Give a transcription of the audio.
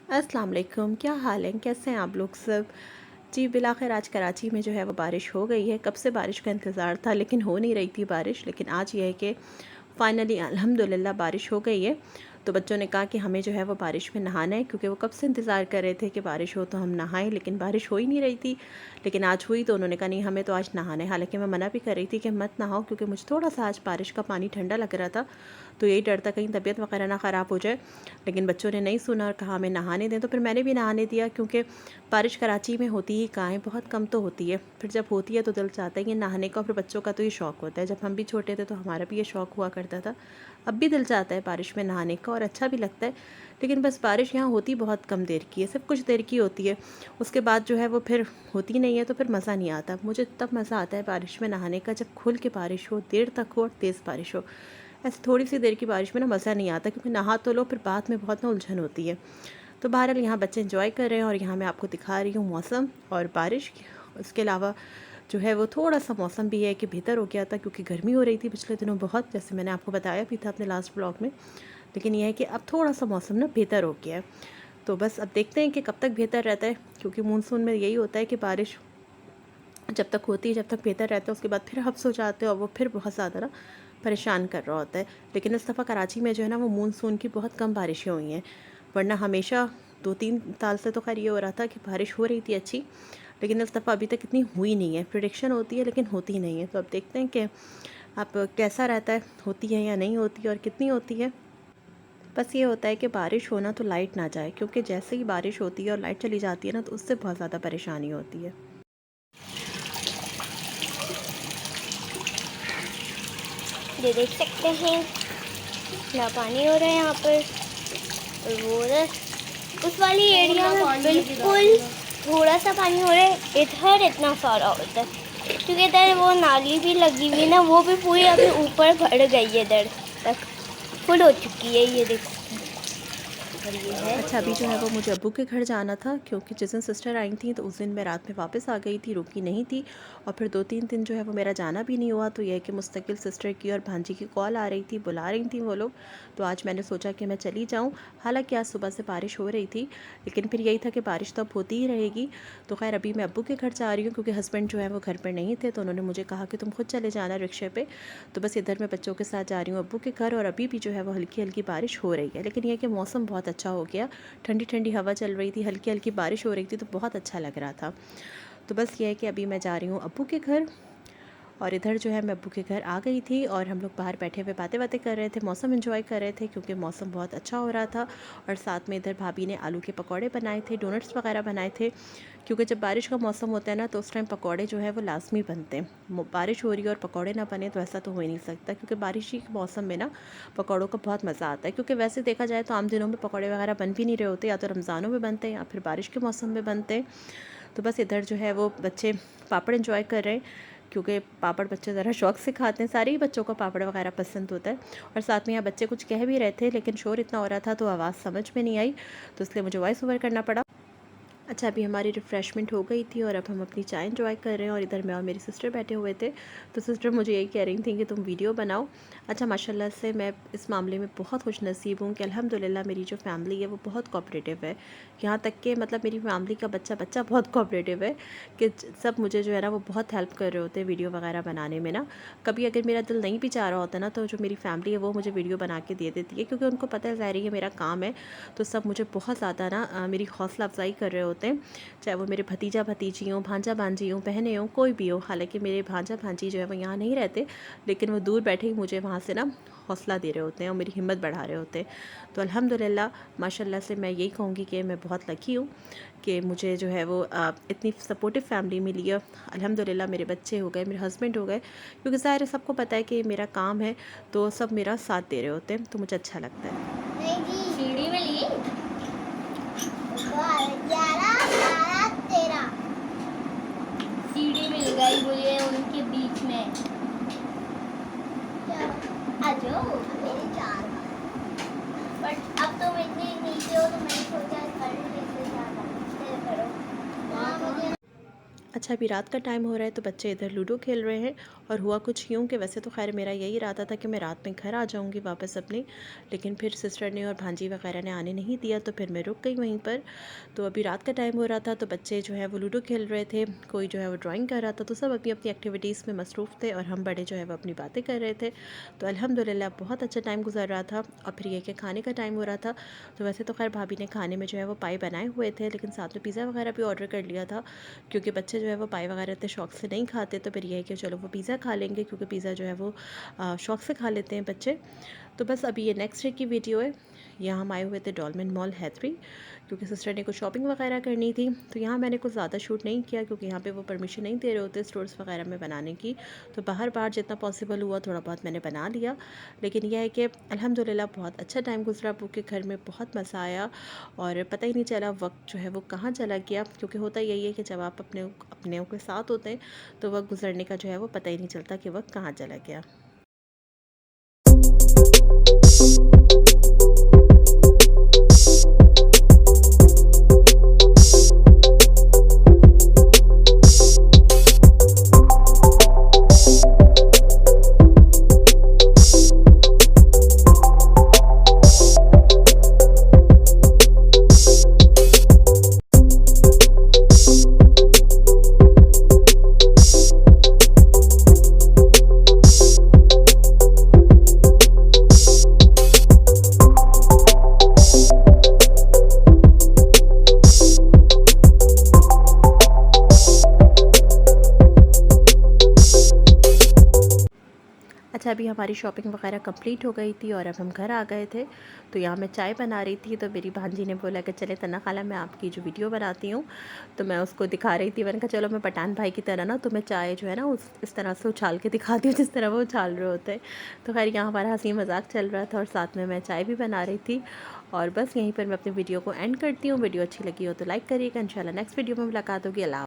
अस्सलाम वालेकुम, क्या हाल है? कैसे हैं आप लोग सब? जी, बिलाखिर आज कराची में जो है वो बारिश हो गई है। कब से बारिश का इंतज़ार था लेकिन हो नहीं रही थी बारिश। लेकिन आज ये है कि फ़ाइनली अल्हम्दुलिल्लाह बारिश हो गई है। तो बच्चों ने कहा कि हमें जो है वो बारिश में नहाना है, क्योंकि वो कब से इंतज़ार कर रहे थे कि बारिश हो तो हम नहाएं, लेकिन बारिश हो ही नहीं रही थी। लेकिन आज हुई तो उन्होंने कहा नहीं, हमें तो आज नहाना है। हालांकि मैं मना भी कर रही थी कि मत नहाओ, क्योंकि मुझे थोड़ा सा आज बारिश का पानी ठंडा लग रहा था, तो यही डर था कहीं तबीयत वगैरह ना ख़राब हो जाए। लेकिन बच्चों ने नहीं सुना और कहा हमें नहाने दें, तो फिर मैंने भी नहाने दिया, क्योंकि बारिश कराची में होती ही कहाँ है, बहुत कम तो होती है। फिर जब होती है तो दिल चाहता है कि नहाने का। फिर बच्चों का तो ये शौक़ होता है, जब हम भी छोटे थे तो हमारा भी ये शौक़ हुआ करता था। अब भी दिल चाहता है बारिश में नहाने का और अच्छा भी लगता है। लेकिन बस बारिश यहाँ होती बहुत कम देर की है, सिर्फ कुछ देर की होती है। उसके बाद जो है वो फिर होती नहीं है, तो फिर मज़ा नहीं आता। मुझे तब मज़ा आता है बारिश में नहाने का जब खुल के बारिश हो, देर तक हो और तेज़ बारिश हो। ऐसे थोड़ी सी देर की बारिश में ना मज़ा नहीं आता, क्योंकि नहा तो लो फिर बाद में बहुत ना उलझन होती है। तो बहरहाल यहाँ बच्चे एंजॉय कर रहे हैं और यहाँ मैं आपको दिखा रही हूँ मौसम और बारिश। उसके अलावा जो है वो थोड़ा सा मौसम भी है कि बेहतर हो गया था, क्योंकि गर्मी हो रही थी पिछले दिनों बहुत, जैसे मैंने आपको बताया भी था अपने लास्ट ब्लॉग में। लेकिन यह है कि अब थोड़ा सा मौसम ना बेहतर हो गया है। तो बस अब देखते हैं कि कब तक बेहतर रहता है, क्योंकि मानसून में यही होता है कि बारिश जब तक होती है, जब तक बेहतर रहता है, उसके बाद फिर हब्स हो जाते हैं और वो फिर बहुत ज़्यादा ना परेशान कर रहा होता है। लेकिन इस दफ़ा कराची में जो है ना वो मानसून की बहुत कम बारिशें हुई हैं, वरना हमेशा 2-3 साल से तो खैर ये हो रहा था कि बारिश हो रही थी अच्छी। लेकिन इस दफ़ा अभी तक इतनी हुई नहीं है। प्रेडिक्शन होती है लेकिन होती नहीं है। तो अब देखते हैं कि अब कैसा रहता है, होती है या नहीं होती और कितनी होती है। बस ये होता है कि बारिश हो ना तो लाइट ना जाए, क्योंकि जैसे ही बारिश होती है और लाइट चली जाती है ना, तो उससे बहुत ज़्यादा परेशानी होती है। ये देख सकते हैं कितना पानी हो रहा है यहाँ पर। और वो उधर उस वाली एरिया में बिल्कुल थोड़ा सा पानी हो रहा है, इधर इतना सारा होता है, क्योंकि इधर वो नाली भी लगी हुई ना, वो भी पूरी अभी ऊपर भर गई है, इधर तक फुल हो चुकी है। ये देख सकते हैं। और ये है अच्छा, अभी जो है वो मुझे अब्बू के घर जाना था, क्योंकि जिस दिन सिस्टर आई थी तो उस दिन मैं रात में वापस आ गई थी, रुकी नहीं थी। और फिर 2-3 दिन जो है वो मेरा जाना भी नहीं हुआ। तो यह है कि मुस्तकिल सिस्टर की और भांजी की कॉल आ रही थी, बुला रही थी वो लोग। तो आज मैंने सोचा कि मैं चली जाऊँ। हालाँकि आज सुबह से बारिश हो रही थी, लेकिन फिर यही था कि बारिश तो अब होती ही रहेगी। तो खैर अभी मैं अब्बू के घर जा रही हूँ, क्योंकि हस्बैंड जो है वो घर पर नहीं थे, तो उन्होंने मुझे कहा कि तुम खुद चले जाना रिक्शे पर। तो बस इधर मैं बच्चों के साथ जा रही हूँ अब्बू के घर, और अभी भी जो है वो हल्की हल्की बारिश हो रही है। लेकिन यह कि मौसम बहुत अच्छा हो गया, ठंडी ठंडी हवा चल रही थी, हल्की हल्की बारिश हो रही थी, तो बहुत अच्छा लग रहा था। तो बस ये है कि अभी मैं जा रही हूँ अब्बू के घर। और इधर जो है मैं अब्बू के घर आ गई थी, और हम लोग बाहर बैठे हुए बातें बातें कर रहे थे, मौसम एंजॉय कर रहे थे, क्योंकि मौसम बहुत अच्छा हो रहा था। और साथ में इधर भाभी ने आलू के पकौड़े बनाए थे, डोनट्स वगैरह बनाए थे। क्योंकि जब बारिश का मौसम होता है ना, तो उस टाइम पकौड़े जो है वो लाजमी बनते हैं। बारिश हो रही है और पकौड़े ना बने तो ऐसा तो हो ही नहीं सकता, क्योंकि बारिश के मौसम में ना पकौड़ों का बहुत मज़ा आता है। क्योंकि वैसे देखा जाए तो आम दिनों में पकौड़े वगैरह बन भी नहीं रहे होते, या तो रमज़ानों में बनते हैं या फिर बारिश के मौसम में बनते हैं। तो बस इधर जो है वो बच्चे पापड़ एंजॉय कर रहे हैं, क्योंकि पापड़ बच्चे ज़रा शौक से खाते हैं। सारे ही बच्चों को पापड़ वगैरह पसंद होता है। और साथ में यहाँ बच्चे कुछ कह भी रहे थे, लेकिन शोर इतना हो रहा था तो आवाज़ समझ में नहीं आई, तो इसलिए मुझे वॉइस ओवर करना पड़ा। अच्छा, अभी हमारी रिफ़्रेशमेंट हो गई थी और अब हम अपनी चाय एंजॉय कर रहे हैं, और इधर मैं और मेरी सिस्टर बैठे हुए थे। तो सिस्टर मुझे यही कह रही थी कि तुम वीडियो बनाओ। अच्छा, माशाल्लाह से मैं इस मामले में बहुत खुश नसीब हूँ कि अल्हम्दुलिल्लाह मेरी जो फ़ैमिली है वो बहुत कोऑपरेटिव है। यहाँ तक कि मतलब मेरी फैमिली का बच्चा बच्चा बहुत कोऑपरेटिव है, कि सब मुझे जो है ना वो बहुत हेल्प कर रहे होते हैं वीडियो वगैरह बनाने में ना। कभी अगर मेरा दिल नहीं भी चाह रहा होता ना, तो जो मेरी फैमिली है वो मुझे वीडियो बना के दे देती है, क्योंकि उनको पता है ज़ाहिर है ये मेरा काम है। तो सब मुझे बहुत ज़्यादा ना मेरी हौसला अफजाई कर रहे होते हैं, चाहे वो मेरे भतीजा भतीजी हों, भांजा भांजी हों, बहनें हों, कोई भी हो। हालांकि मेरे भांजा भांजी जो है वो यहाँ नहीं रहते, लेकिन वो दूर बैठे ही मुझे वहाँ से ना हौसला दे रहे होते हैं और मेरी हिम्मत बढ़ा रहे होते हैं। तो अल्हम्दुलिल्लाह माशाल्लाह से मैं यही कहूँगी कि मैं बहुत लकी हूँ कि मुझे जो है वो इतनी सपोर्टिव फैमिली मिली है। अल्हम्दुलिल्लाह मेरे बच्चे हो गए, मेरे हस्बैंड हो गए, क्योंकि ज़ाहिर है सबको पता है कि मेरा काम है, तो सब मेरा साथ दे रहे होते हैं, तो मुझे अच्छा लगता है। सीढ़ी में ली 11 सीढ़ी मिल गई मुझे उनके बीच में। आ जाओ मेरे 4, बट अब तुम इतने नीचे हो तो मैंने सोचा कर लेते ज़्यादा करो। अच्छा, अभी रात का टाइम हो रहा है तो बच्चे इधर लूडो खेल रहे हैं। और हुआ कुछ यूँ कि वैसे तो खैर मेरा यही इरादा था कि मैं रात में घर आ जाऊँगी वापस अपने, लेकिन फिर सिस्टर ने और भांजी वगैरह ने आने नहीं दिया, तो फिर मैं रुक गई वहीं पर। तो अभी रात का टाइम हो रहा था तो बच्चे जो है वो लूडो खेल रहे थे, कोई जो है वो ड्राइंग कर रहा था, तो सब अपनी अपनी एक्टिविटीज़ में मसरूफ़ थे और हम बड़े जो है वो अपनी बातें कर रहे थे। तो अल्हम्दुलिल्लाह बहुत अच्छा टाइम गुजर रहा था। और फिर ये कि खाने का टाइम हो रहा था, तो वैसे तो खैर भाभी ने खाने में जो है वो पाई बनाए हुए थे, लेकिन साथ में पिज़्ज़ा वगैरह भी ऑर्डर कर लिया था, क्योंकि बच्चे जो है वो पाई वगैरह इतने शौक से नहीं खाते, तो फिर ये है कि चलो वो पिज़्ज़ा खा लेंगे, क्योंकि पिज़्ज़ा जो है वो शौक से खा लेते हैं बच्चे। तो बस अभी ये नेक्स्ट डे की वीडियो है। यहाँ हम आए हुए थे डॉलमेन मॉल हैथरी, क्योंकि सिस्टर ने कुछ शॉपिंग वगैरह करनी थी। तो यहाँ मैंने कुछ ज़्यादा शूट नहीं किया, क्योंकि यहाँ पे वो परमिशन नहीं दे रहे होते स्टोर्स वगैरह में बनाने की। तो बाहर बाहर जितना पॉसिबल हुआ थोड़ा बहुत मैंने बना लिया। लेकिन यह है कि अल्हम्दुलिल्लाह बहुत अच्छा टाइम गुजरा, के घर में बहुत मज़ा आया और पता ही नहीं चला वक्त जो है वो कहाँ चला गया। क्योंकि होता यही है कि जब आप अपने के साथ होते हैं तो वक्त गुजरने का जो है वो पता ही नहीं चलता कि वक्त कहाँ चला गया। अच्छा, अभी हमारी शॉपिंग वगैरह कंप्लीट हो गई थी और अब हम घर आ गए थे। तो यहाँ मैं चाय बना रही थी, तो मेरी भांजी ने बोला कि चले तना खाला, मैं आपकी जो वीडियो बनाती हूँ, तो मैं उसको दिखा रही थी। मैंने कहा चलो मैं पठान भाई की तरह ना तुम्हें चाय जो है ना इस तरह से उछाल के दिखाती हूँ जिस तरह वो उछाल रहे होते हैं। तो खैर यहाँ हमारा हंसी मजाक चल रहा था और साथ में मैं चाय भी बना रही थी। और बस यहीं पर मैं अपनी वीडियो को एंड करती हूँ। वीडियो अच्छी लगी हो तो लाइक करिएगा। इंशाल्लाह नेक्स्ट वीडियो में मुलाकात होगी। अल्लाह।